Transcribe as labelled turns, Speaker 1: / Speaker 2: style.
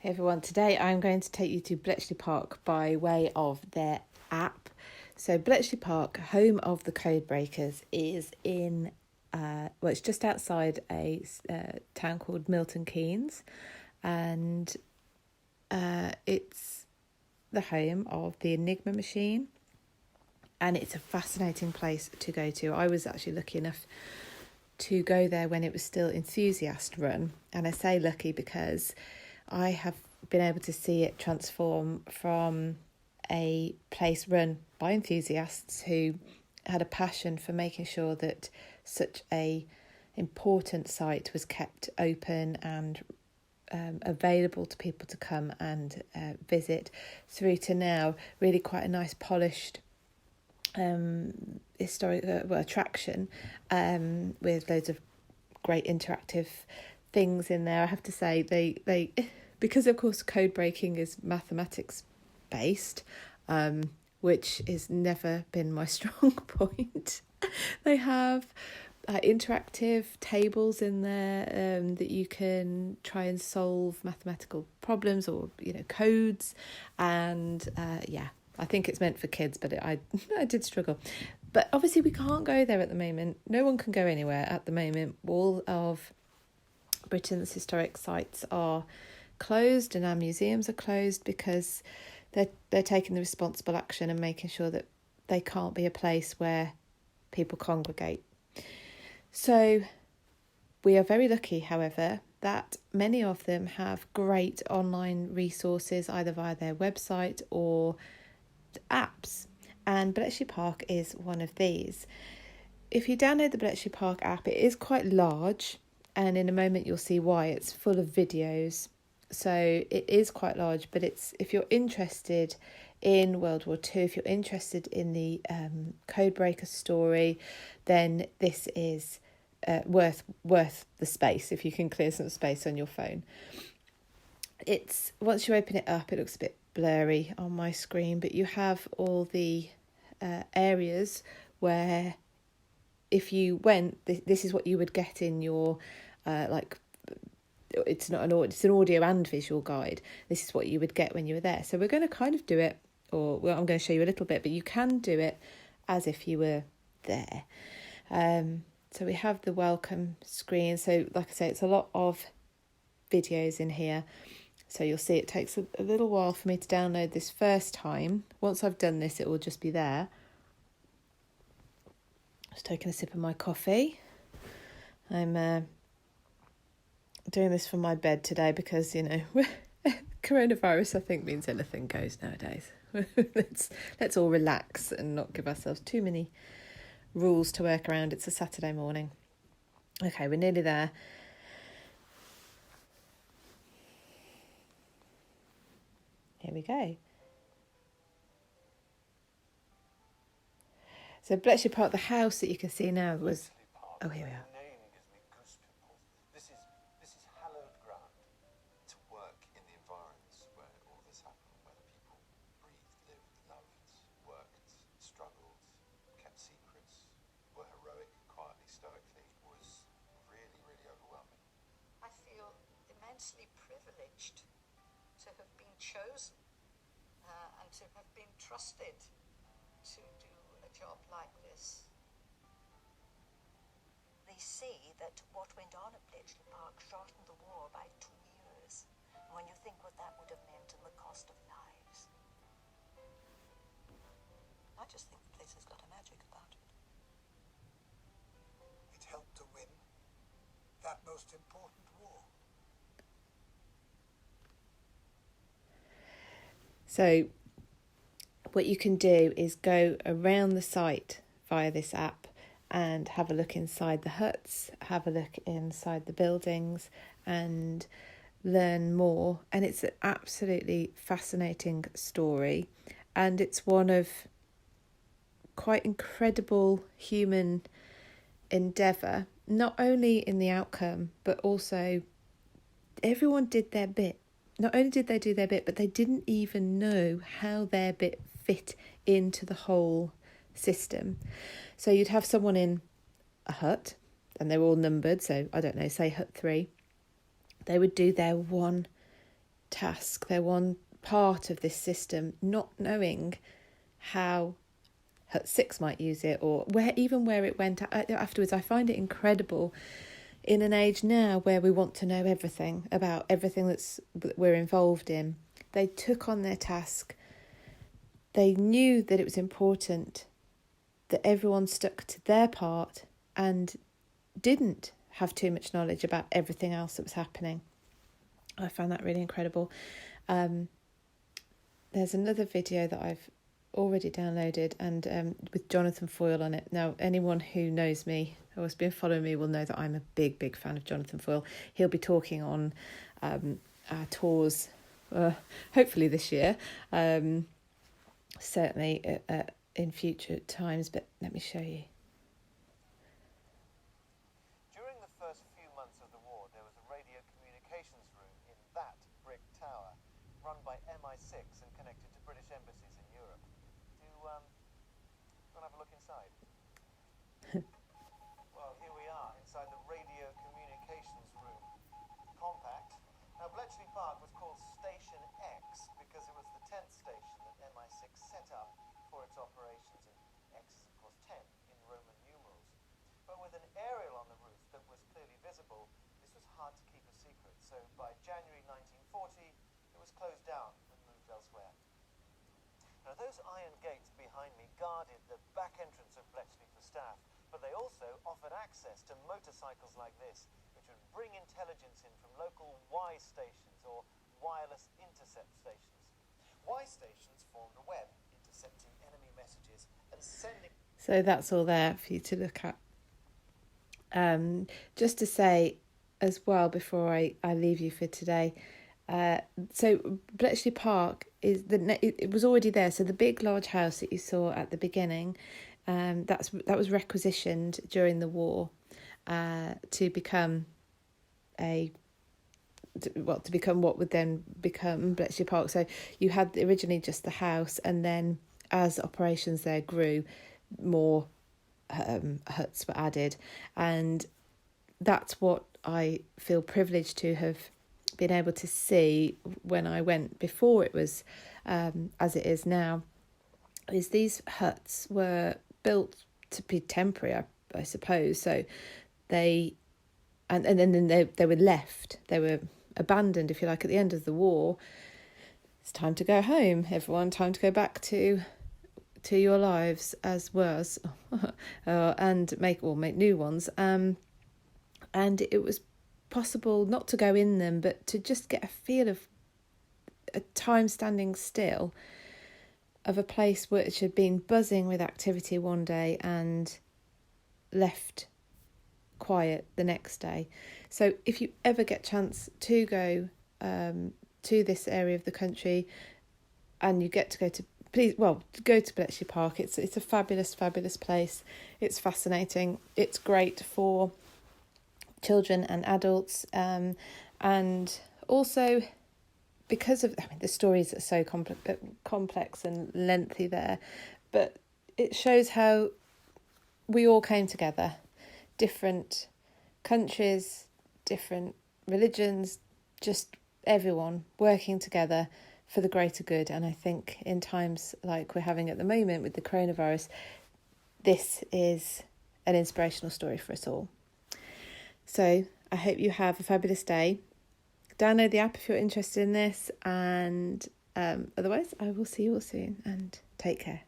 Speaker 1: Hey everyone, today I'm going to take you to Bletchley Park by way of their app. So Bletchley Park, home of the Codebreakers, is in, it's just outside a town called Milton Keynes, and it's the home of the Enigma machine, and it's a fascinating place to go to. I was actually lucky enough to go there when it was still enthusiast run, and I say lucky because I have been able to see it transform from a place run by enthusiasts who had a passion for making sure that such a important site was kept open and available to people to come and visit, through to now really quite a nice polished historic attraction with loads of great interactive things in there. I have to say they because of course code breaking is mathematics based, which has never been my strong point. They have interactive tables in there that you can try and solve mathematical problems or codes, and I think it's meant for kids, but I did struggle. But obviously we can't go there at the moment. No one can go anywhere at the moment. All of Britain's historic sites are closed and our museums are closed because they're taking the responsible action and making sure that they can't be a place where people congregate. So we are very lucky, however, that many of them have great online resources either via their website or apps, and Bletchley Park is one of these. If you download the Bletchley Park app, it is quite large, and in a moment you'll see why. It's full of videos, so it is quite large, but it's, if you're interested in World War II, if you're interested in the Codebreaker story, then this is worth the space if you can clear some space on your phone. It's, once you open it up, it looks a bit blurry on my screen, but you have all the areas where if you went, this is what you would get in your it's not it's an audio and visual guide. This is what you would get when you were there. So we're going to kind of do it, I'm going to show you a little bit, but you can do it as if you were there. So we have the welcome screen. So like I say, it's a lot of videos in here. So you'll see it takes a little while for me to download this first time. Once I've done this, it will just be there. Just taking a sip of my coffee. I'm doing this from my bed today because, coronavirus, I think, means anything goes nowadays. Let's all relax and not give ourselves too many rules to work around. It's a Saturday morning. Okay, we're nearly there. Here we go. So Bletchley Park, the house that you can see now was... Oh, here we are.
Speaker 2: This is hallowed ground to work in the environments where all this happened, where the people breathed, lived, loved, worked, struggled, kept secrets, were heroic, quietly, stoically, was really, really overwhelming.
Speaker 3: I feel immensely privileged to have been chosen and to have been trusted to do a job like this.
Speaker 4: They say that what went on at Bletchley Park shortened the war by 2 years. When you think what that would have meant and the cost of lives. I just think the place has got a magic about it.
Speaker 5: It helped to win that most important war.
Speaker 1: So what you can do is go around the site via this app and have a look inside the huts, have a look inside the buildings and learn more. And it's an absolutely fascinating story, and it's one of quite incredible human endeavour, not only in the outcome, but also everyone did their bit. Not only did they do their bit, but they didn't even know how their bit fit into the whole system. So you'd have someone in a hut, and they were all numbered, so I don't know, say hut 3. They would do their one task, they're one part of this system, not knowing how Hut 6 might use it, or where it went afterwards. I find it incredible in an age now where we want to know everything about everything that we're involved in. They took on their task. They knew that it was important that everyone stuck to their part and didn't have too much knowledge about everything else that was happening. I found that really incredible. There's another video that I've already downloaded, and with Jonathan Foyle on it. Now, anyone who knows me or has been following me will know that I'm a big fan of Jonathan Foyle. He'll be talking on our tours, hopefully this year, certainly in future times, but let me show you.
Speaker 2: During the first few months of the war, there was a radio communications room in that brick tower, run by MI6 and connected to British embassies in Europe. Do you want to have a look inside? Well, here we are, inside the radio communications room. Compact. Now, Bletchley Park was called Station X because it was the 10th station that MI6 set up for its operations, and X is, of course, 10 in Roman numerals. But with an aerial on the roof that was clearly visible, this was hard to keep a secret, so by January 1940, it was closed down and moved elsewhere. Now, those iron gates behind me guarded the back entrance of Bletchley for staff, but they also offered access to motorcycles like this, which would bring intelligence in from local Y stations or wireless intercept stations. Y stations formed a web, intercepting enemy messages and sending...
Speaker 1: So that's all there for you to look at. Just to say as well, before I leave you for today, so Bletchley Park it was already there. So the big large house that you saw at the beginning, that was requisitioned during the war to become what would then become Bletchley Park. So you had originally just the house, and then as operations there grew, more huts were added, and that's what I feel privileged to have been able to see when I went before it was as it is now. Is these huts were built to be temporary, I suppose. So they and then they were left. They were abandoned, if you like, at the end of the war. It's time to go home, everyone. Time to go back to your lives as was, and make new ones. And it was possible not to go in them, but to just get a feel of a time standing still, of a place which had been buzzing with activity one day and left quiet the next day. So if you ever get a chance to go to this area of the country, and you get to go to go to Bletchley Park. It's a fabulous place. It's fascinating. It's great for children and adults, and also because of the stories are so complex and lengthy there, but it shows how we all came together, different countries, different religions, just everyone working together for the greater good. And I think in times like we're having at the moment with the coronavirus, this is an inspirational story for us all. So I hope you have a fabulous day. Download the app if you're interested in this, and otherwise I will see you all soon, and take care.